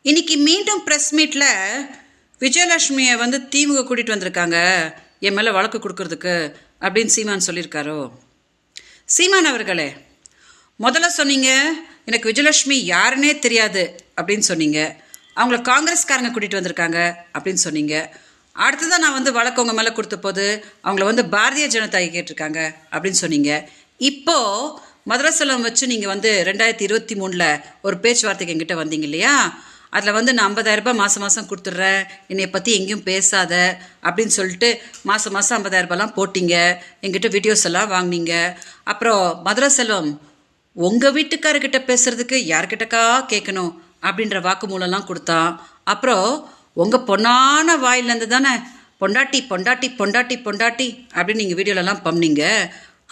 இன்னைக்கு மீண்டும் ப்ரெஸ் மீட்டில் விஜயலட்சுமியை வந்து திமுக கூட்டிகிட்டு வந்திருக்காங்க என் மேலே வழக்கு கொடுக்கறதுக்கு அப்படின்னு சீமான் சொல்லியிருக்காரோ. சீமான் அவர்களே, முதல்ல சொன்னீங்க எனக்கு விஜயலட்சுமி யாருன்னே தெரியாது அப்படின்னு சொன்னீங்க. அவங்கள காங்கிரஸ்காரங்க கூட்டிகிட்டு வந்திருக்காங்க அப்படின்னு சொன்னீங்க. அடுத்ததான் நான் வந்து வழக்கு உங்கள் மேலே கொடுத்த போது அவங்கள வந்து பாரதிய ஜனதா கேட்டிருக்காங்க அப்படின்னு சொன்னீங்க. இப்போது மதரசலம் வச்சு நீங்கள் வந்து 2023 ஒரு பேச்சுவார்த்தைக்கு எங்கிட்ட வந்தீங்க இல்லையா? அதில் வந்து நான் 50,000 ரூபாய் மாதம் மாதம் கொடுத்துட்றேன், என்னை பற்றி எங்கேயும் பேசாத அப்படின்னு சொல்லிட்டு மாதம் மாதம் 50,000 ரூபாய்லாம் போட்டிங்க. எங்கிட்ட வீடியோஸ் எல்லாம் வாங்கினீங்க. அப்புறம் மதரசெல்வம் உங்கள் வீட்டுக்காரர்கிட்ட பேசுகிறதுக்கு யார்கிட்டக்கா கேட்கணும் அப்படின்ற வாக்குமூலம்லாம் கொடுத்தான். அப்புறம் உங்கள் பொண்ணான வாயிலேருந்து தானே பொண்டாட்டி பொண்டாட்டி பொண்டாட்டி பொண்டாட்டி அப்படின்னு நீங்கள் வீடியோலலாம் பண்ணீங்க.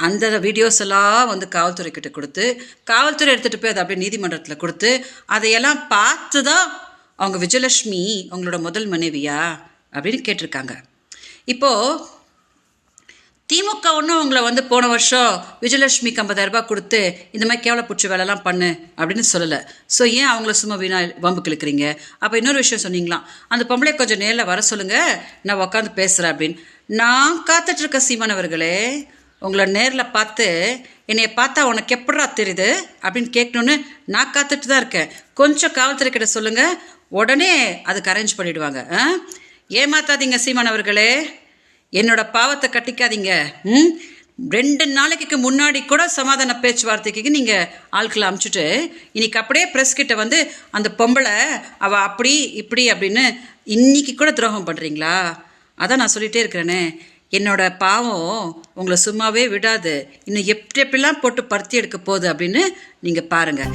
அந்த வீடியோஸ் எல்லாம் வந்து காவல்துறைக்கிட்ட கொடுத்து காவல்துறை எடுத்துகிட்டு போய் அதை அப்படியே நீதிமன்றத்தில் கொடுத்து அதையெல்லாம் பார்த்து தான் அவங்க விஜயலட்சுமி அவங்களோட முதல் மனைவியா அப்படின்னு கேட்டிருக்காங்க. இப்போது திமுக ஒன்றும் அவங்கள வந்து போன வருஷம் விஜயலட்சுமிக்கு 50,000 ரூபாய் கொடுத்து இந்த மாதிரி கேவலப்பூச்சி வேலைலாம் பண்ணு அப்படின்னு சொல்லலை. ஸோ ஏன் அவங்கள சும்மா வீணா வம்பு கிழக்கிறீங்க? அப்போ இன்னொரு விஷயம் சொன்னீங்களாம், அந்த பொம்பளை கொஞ்சம் நேரில் வர சொல்லுங்கள், நான் உட்காந்து பேசுகிறேன் அப்படின்னு. நான் காத்துட்ருக்க சீமான் அவர்களே, உங்களை நேரில் பார்த்து என்னைய பார்த்தா உனக்கு எப்படா தெரியுது அப்படின்னு கேட்கணுன்னு நான் காத்துட்டு தான் இருக்கேன். கொஞ்சம் காவல்துறை கிட்ட சொல்லுங்கள், உடனே அதுக்கு அரேஞ்ச் பண்ணிவிடுவாங்க. ஏமாத்தாதீங்க சீமான் அவர்களே, என்னோட பாவத்தை கட்டிக்காதீங்க. 2 நாளைக்கு முன்னாடி கூட சமாதான பேச்சுவார்த்தைக்கு நீங்கள் ஆட்களை அமுச்சுட்டு இன்னைக்கு அப்படியே ப்ரெஸ் கிட்ட வந்து அந்த பொம்பளை அவள் அப்படி இப்படி அப்படின்னு இன்னைக்கு கூட துரோகம் பண்ணுறீங்களா? அதான் நான் சொல்லிகிட்டே இருக்கிறேனே, என்னோட பாவம் உங்களை சும்மாவே விடாது. இன்னும் எப்படிலாம் போட்டு பருத்தி எடுக்க போகுது அப்படின்னு நீங்கள் பாருங்கள்.